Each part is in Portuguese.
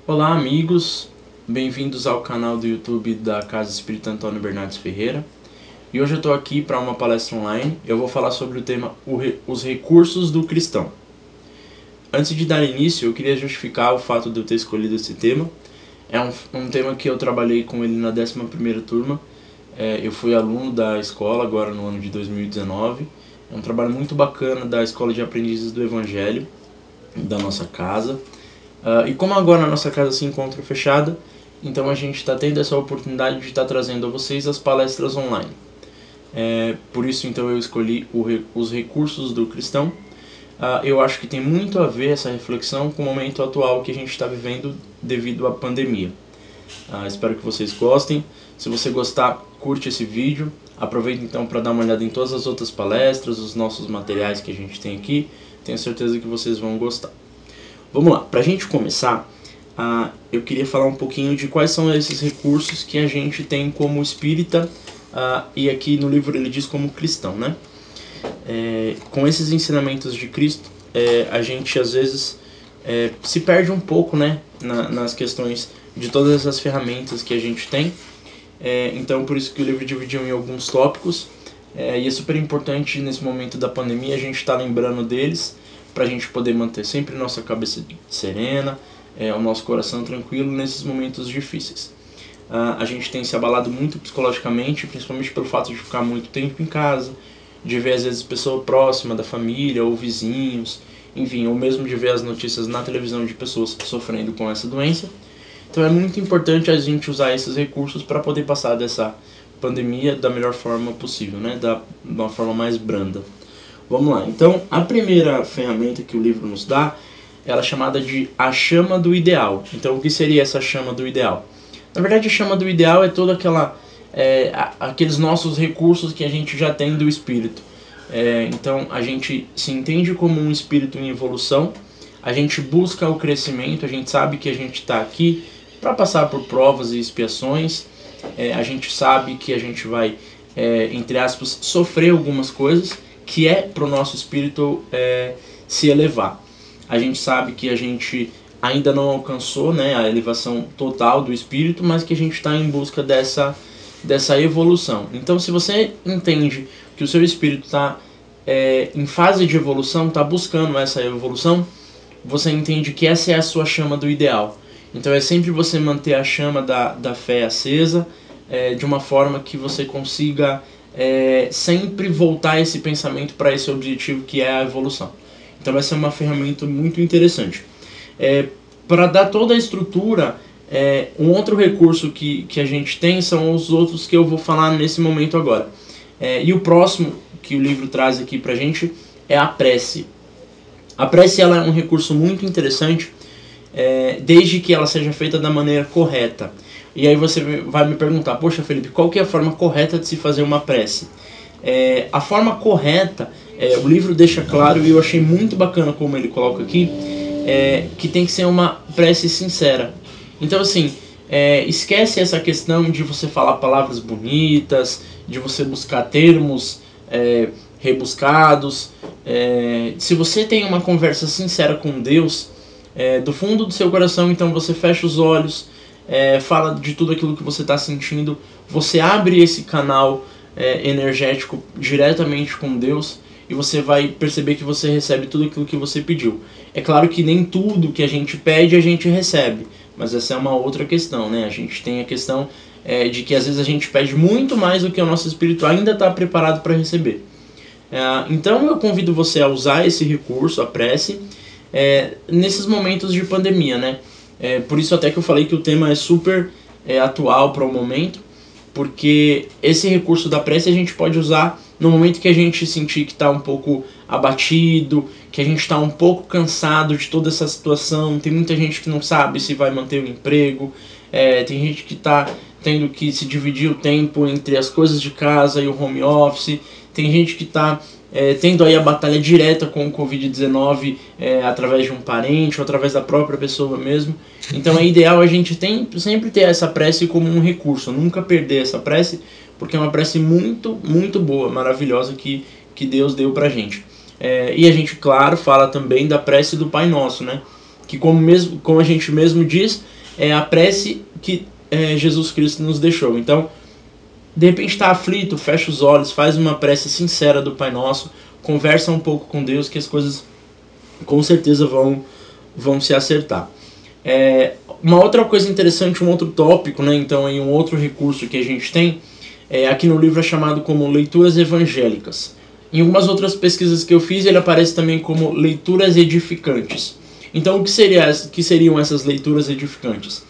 Olá amigos, bem-vindos ao canal do YouTube da Casa Espírita Antônio Bernardes Ferreira. E hoje eu estou aqui para uma palestra online. Eu vou falar sobre o tema os recursos do cristão. Antes de dar início, eu queria justificar o fato de eu ter escolhido esse tema. É um tema que eu trabalhei com ele na 11ª turma. Eu fui aluno da escola agora no ano de 2019. É um trabalho muito bacana da Escola de Aprendizes do Evangelho, da nossa casa. E como agora a nossa casa se encontra fechada, então a gente está tendo essa oportunidade de estar trazendo a vocês as palestras online. Por isso então eu escolhi os recursos do cristão. Eu acho que tem muito a ver essa reflexão com o momento atual que a gente está vivendo devido à pandemia. Espero que vocês gostem. Se você gostar, curte esse vídeo. Aproveita então para dar uma olhada em todas as outras palestras, os nossos materiais que a gente tem aqui. Tenho certeza que vocês vão gostar. Vamos lá, para a gente começar, eu queria falar um pouquinho de quais são esses recursos que a gente tem como espírita, e aqui no livro ele diz como cristão, né? Com esses ensinamentos de Cristo, a gente às vezes se perde um pouco, né, nas questões de todas essas ferramentas que a gente tem. Então por isso que o livro dividiu em alguns tópicos, e é super importante nesse momento da pandemia a gente estar lembrando deles, para a gente poder manter sempre nossa cabeça serena, o nosso coração tranquilo nesses momentos difíceis. A gente tem se abalado muito psicologicamente, principalmente pelo fato de ficar muito tempo em casa, de ver às vezes pessoa próxima da família ou vizinhos, enfim, ou mesmo de ver as notícias na televisão de pessoas sofrendo com essa doença. Então é muito importante a gente usar esses recursos para poder passar dessa pandemia da melhor forma possível, né? De uma forma mais branda. Vamos lá, então a primeira ferramenta que o livro nos dá, ela é chamada de a chama do ideal. Então o que seria essa chama do ideal? Na verdade a chama do ideal é toda aqueles nossos recursos que a gente já tem do espírito. Então a gente se entende como um espírito em evolução, a gente busca o crescimento, a gente sabe que a gente está aqui para passar por provas e expiações, a gente sabe que a gente vai, entre aspas, sofrer algumas coisas, que é para o nosso espírito se elevar. A gente sabe que a gente ainda não alcançou, né, a elevação total do espírito, mas que a gente está em busca dessa evolução. Então se você entende que o seu espírito está em fase de evolução, está buscando essa evolução, você entende que essa é a sua chama do ideal. Então é sempre você manter a chama da fé acesa, de uma forma que você consiga sempre voltar esse pensamento para esse objetivo que é a evolução. Então essa é uma ferramenta muito interessante. Para dar toda a estrutura, um outro recurso que a gente tem são os outros que eu vou falar nesse momento agora. E o próximo que o livro traz aqui para a gente é a prece. A prece ela é um recurso muito interessante, desde que ela seja feita da maneira correta. E aí você vai me perguntar, poxa Felipe, qual que é a forma correta de se fazer uma prece? A forma correta, o livro deixa claro, e eu achei muito bacana como ele coloca aqui, que tem que ser uma prece sincera. Então assim, esquece essa questão de você falar palavras bonitas, de você buscar termos rebuscados. Se você tem uma conversa sincera com Deus, do fundo do seu coração, então você fecha os olhos, fala de tudo aquilo que você está sentindo, você abre esse canal energético diretamente com Deus, e você vai perceber que você recebe tudo aquilo que você pediu. É claro que nem tudo que a gente pede a gente recebe, mas essa é uma outra questão, né? A gente tem a questão de que às vezes a gente pede muito mais do que o nosso espírito ainda está preparado para receber. Então eu convido você a usar esse recurso, a prece, nesses momentos de pandemia, né? Por isso até que eu falei que o tema é super atual para o momento, porque esse recurso da prece a gente pode usar no momento que a gente sentir que está um pouco abatido, que a gente está um pouco cansado de toda essa situação. Tem muita gente que não sabe se vai manter o emprego, tem gente que está tendo que se dividir o tempo entre as coisas de casa e o home office, tem gente que está tendo aí a batalha direta com o Covid-19 através de um parente ou através da própria pessoa mesmo. Então é ideal a gente sempre ter essa prece como um recurso, nunca perder essa prece, porque é uma prece muito, muito boa, maravilhosa que Deus deu pra gente. E a gente, claro, fala também da prece do Pai Nosso, né? que como a gente mesmo diz, é a prece que Jesus Cristo nos deixou. Então, de repente está aflito, fecha os olhos, faz uma prece sincera do Pai Nosso, conversa um pouco com Deus, que as coisas com certeza vão se acertar. Uma outra coisa interessante, um outro tópico, né? Então, aí um outro recurso que a gente tem, aqui no livro é chamado como leituras evangélicas. Em algumas outras pesquisas que eu fiz, ele aparece também como leituras edificantes. Então, o que seriam essas leituras edificantes?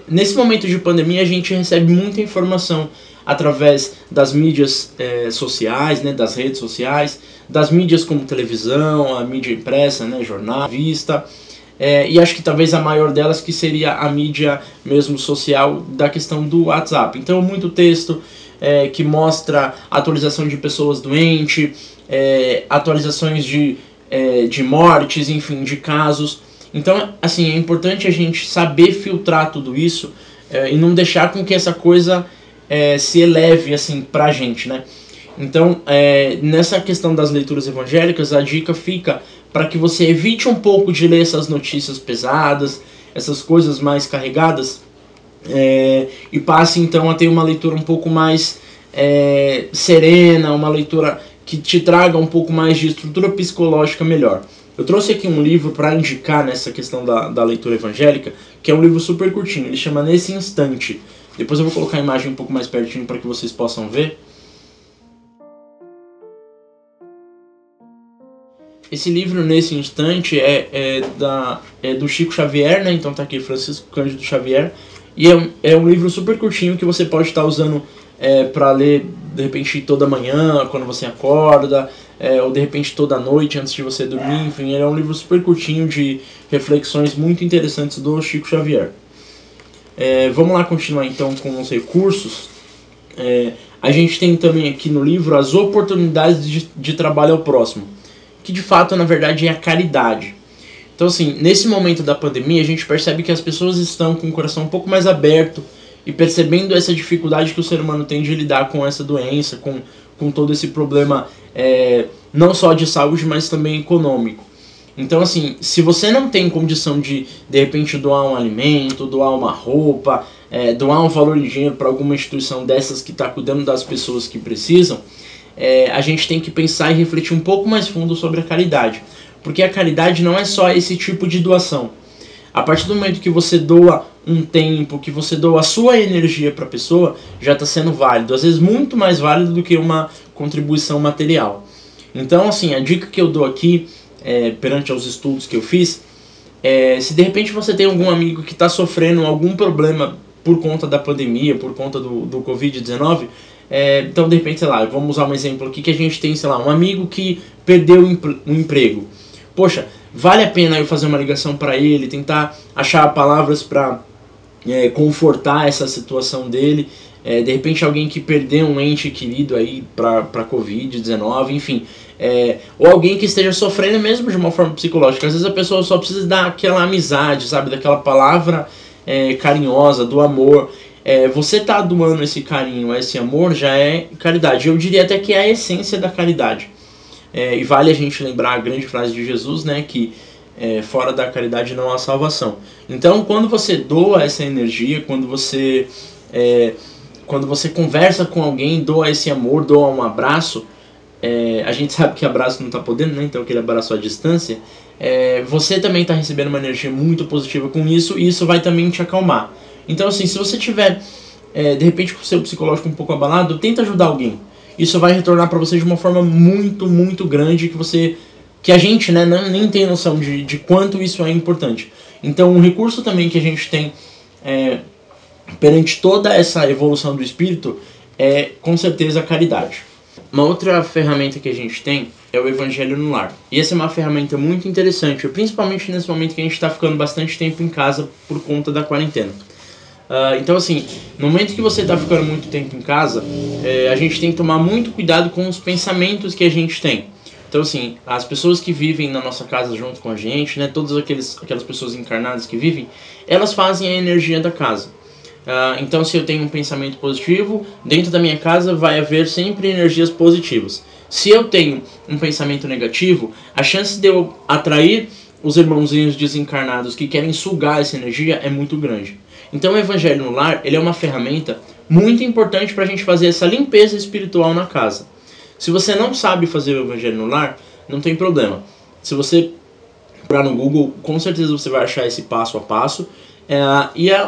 Nesse momento de pandemia, a gente recebe muita informação através das mídias sociais, né, das redes sociais, das mídias como televisão, a mídia impressa, né, jornal, revista, e acho que talvez a maior delas que seria a mídia mesmo social da questão do WhatsApp. Então, muito texto que mostra atualização de pessoas doentes, atualizações de mortes, enfim, de casos. Então, assim, é importante a gente saber filtrar tudo isso e não deixar com que essa coisa se eleve, assim, pra gente, né? Então, nessa questão das leituras evangélicas, a dica fica para que você evite um pouco de ler essas notícias pesadas, essas coisas mais carregadas, e passe, então, a ter uma leitura um pouco mais serena, uma leitura que te traga um pouco mais de estrutura psicológica melhor. Eu trouxe aqui um livro para indicar nessa questão da leitura evangélica, que é um livro super curtinho, ele chama Nesse Instante. Depois eu vou colocar a imagem um pouco mais pertinho para que vocês possam ver. Esse livro, Nesse Instante, é do Chico Xavier, né? Então tá aqui, Francisco Cândido Xavier. E é um livro super curtinho que você pode estar usando para ler, de repente, toda manhã, quando você acorda, ou de repente toda noite, antes de você dormir. Enfim, ele é um livro super curtinho de reflexões muito interessantes do Chico Xavier. Vamos lá continuar então com os recursos. A gente tem também aqui no livro as oportunidades de trabalho ao próximo, que de fato, na verdade, é a caridade. Então, assim, nesse momento da pandemia, a gente percebe que as pessoas estão com o coração um pouco mais aberto e percebendo essa dificuldade que o ser humano tem de lidar com essa doença, com todo esse problema, não só de saúde, mas também econômico. Então, assim, se você não tem condição de repente, doar um alimento, doar uma roupa, doar um valor de dinheiro para alguma instituição dessas que está cuidando das pessoas que precisam, a gente tem que pensar e refletir um pouco mais fundo sobre a caridade. Porque a caridade não é só esse tipo de doação. A partir do momento que você doa um tempo, que você doa a sua energia para a pessoa, já está sendo válido. Às vezes muito mais válido do que uma contribuição material. Então, assim, a dica que eu dou aqui, perante aos estudos que eu fiz, se de repente você tem algum amigo que está sofrendo algum problema por conta da pandemia, por conta do Covid-19, então de repente, sei lá, vamos usar um exemplo aqui que a gente tem, sei lá, um amigo que perdeu um emprego. Poxa, vale a pena eu fazer uma ligação para ele, tentar achar palavras para confortar essa situação dele. De repente alguém que perdeu um ente querido aí para Covid-19, enfim. Ou alguém que esteja sofrendo mesmo de uma forma psicológica. Às vezes a pessoa só precisa daquela amizade, sabe? Daquela palavra carinhosa, do amor. Você tá doando esse carinho, esse amor, já é caridade. Eu diria até que é a essência da caridade. E vale a gente lembrar a grande frase de Jesus, né, que fora da caridade não há salvação. Então, quando você doa essa energia, quando você conversa com alguém, doa esse amor, doa um abraço, a gente sabe que abraço não está podendo, né, então aquele abraço à distância, você também está recebendo uma energia muito positiva com isso, e isso vai também te acalmar. Então, assim, se você tiver, de repente, com o seu psicológico um pouco abalado, tenta ajudar alguém. Isso vai retornar para você de uma forma muito, muito grande que a gente, né, nem tem noção de quanto isso é importante. Então, um recurso também que a gente tem perante toda essa evolução do espírito é, com certeza, a caridade. Uma outra ferramenta que a gente tem é o Evangelho no Lar. E essa é uma ferramenta muito interessante, principalmente nesse momento que a gente está ficando bastante tempo em casa por conta da quarentena. Então, assim, no momento que você está ficando muito tempo em casa, a gente tem que tomar muito cuidado com os pensamentos que a gente tem. Então, assim, as pessoas que vivem na nossa casa junto com a gente, né, todas aquelas pessoas encarnadas que vivem, elas fazem a energia da casa. Então, se eu tenho um pensamento positivo, dentro da minha casa vai haver sempre energias positivas. Se eu tenho um pensamento negativo, a chance de eu atrair os irmãozinhos desencarnados que querem sugar essa energia é muito grande. Então o Evangelho no Lar, ele é uma ferramenta muito importante para a gente fazer essa limpeza espiritual na casa. Se você não sabe fazer o Evangelho no Lar, não tem problema. Se você procurar no Google, com certeza você vai achar esse passo a passo.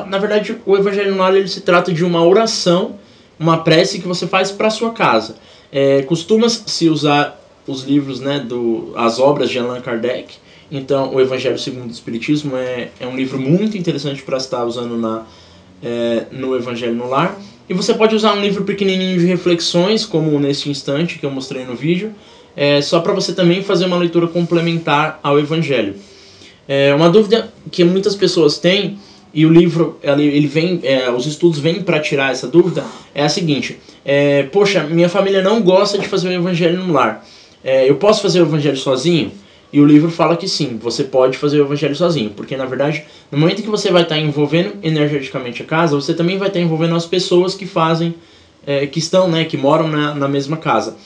Na verdade, o Evangelho no Lar, ele se trata de uma oração, uma prece que você faz para a sua casa. Costuma-se usar os livros, né, as obras de Allan Kardec. Então, o Evangelho segundo o Espiritismo é um livro muito interessante para estar usando no Evangelho no Lar. E você pode usar um livro pequenininho de reflexões, como neste instante que eu mostrei no vídeo, só para você também fazer uma leitura complementar ao Evangelho. Uma dúvida que muitas pessoas têm, e o livro, ele vem, os estudos vêm para tirar essa dúvida, é a seguinte: poxa, minha família não gosta de fazer o Evangelho no Lar. Eu posso fazer o Evangelho sozinho? E o livro fala que sim, você pode fazer o Evangelho sozinho, porque na verdade, no momento que você vai estar envolvendo energeticamente a casa, você também vai estar envolvendo as pessoas que fazem, que moram na mesma casa.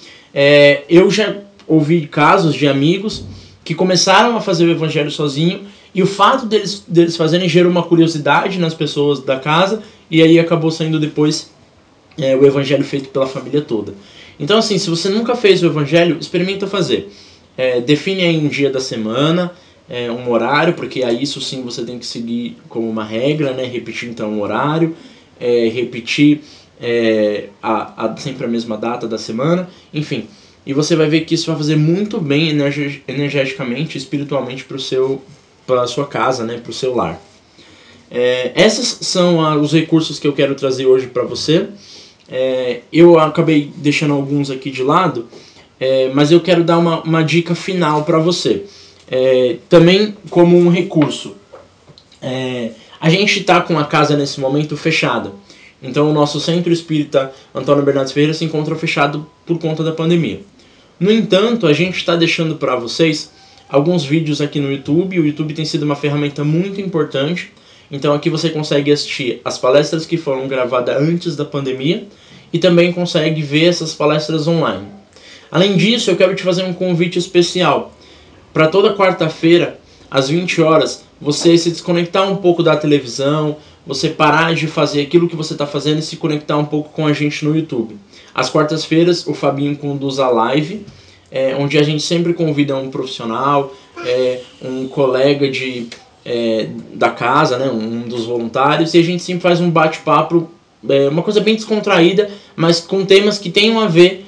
Eu já ouvi casos de amigos que começaram a fazer o Evangelho sozinho, e o fato deles fazerem gerou uma curiosidade nas pessoas da casa, e aí acabou saindo depois o Evangelho feito pela família toda. Então assim, se você nunca fez o Evangelho, experimenta fazer. Define aí um dia da semana, um horário, porque aí isso sim você tem que seguir como uma regra, né? Repetir então o horário, repetir sempre a mesma data da semana, enfim. E você vai ver que isso vai fazer muito bem energeticamente, espiritualmente para a sua casa, né? Para o seu lar. Esses são os recursos que eu quero trazer hoje para você. Eu acabei deixando alguns aqui de lado, mas eu quero dar uma dica final para você. Também como um recurso. A gente está com a casa nesse momento fechada. Então o nosso Centro Espírita Antônio Bernardes Ferreira se encontra fechado por conta da pandemia. No entanto, a gente está deixando para vocês alguns vídeos aqui no YouTube. O YouTube tem sido uma ferramenta muito importante. Então aqui você consegue assistir as palestras que foram gravadas antes da pandemia e também consegue ver essas palestras online. Além disso, eu quero te fazer um convite especial. Para toda quarta-feira, às 20 horas, você se desconectar um pouco da televisão, você parar de fazer aquilo que você está fazendo e se conectar um pouco com a gente no YouTube. Às quartas-feiras, o Fabinho conduz a live, onde a gente sempre convida um profissional, um colega da casa, né, um dos voluntários, e a gente sempre faz um bate-papo, uma coisa bem descontraída, mas com temas que tenham a ver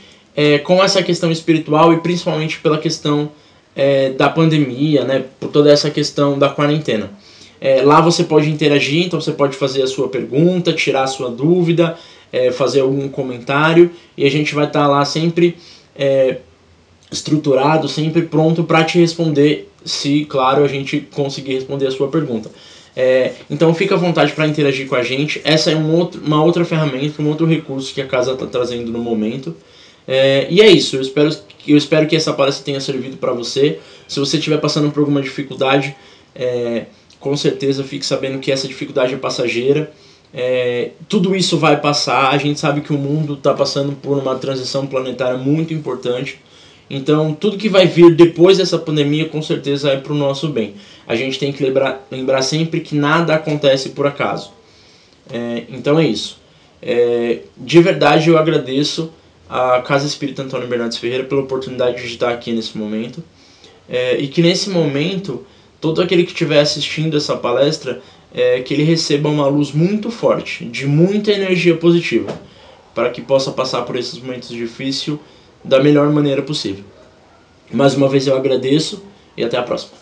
com essa questão espiritual e principalmente pela questão da pandemia, né, por toda essa questão da quarentena. Lá você pode interagir, então você pode fazer a sua pergunta, tirar a sua dúvida, fazer algum comentário, e a gente vai estar lá sempre estruturado, sempre pronto para te responder, se, claro, a gente conseguir responder a sua pergunta. Então fica à vontade para interagir com a gente. Essa é uma outra ferramenta, um outro recurso que a casa está trazendo no momento. E é isso, eu espero que essa palestra tenha servido para você. Se você estiver passando por alguma dificuldade, com certeza fique sabendo que essa dificuldade é passageira. Tudo isso vai passar. A gente sabe que o mundo está passando por uma transição planetária muito importante. Então tudo que vai vir depois dessa pandemia com certeza é para o nosso bem. A gente tem que lembrar sempre que nada acontece por acaso. Então é isso. De verdade eu agradeço a Casa Espírita Antônio Bernardes Ferreira pela oportunidade de estar aqui nesse momento, e que nesse momento todo aquele que estiver assistindo essa palestra, que ele receba uma luz muito forte, de muita energia positiva, para que possa passar por esses momentos difíceis da melhor maneira possível. Mais uma vez eu agradeço e até a próxima.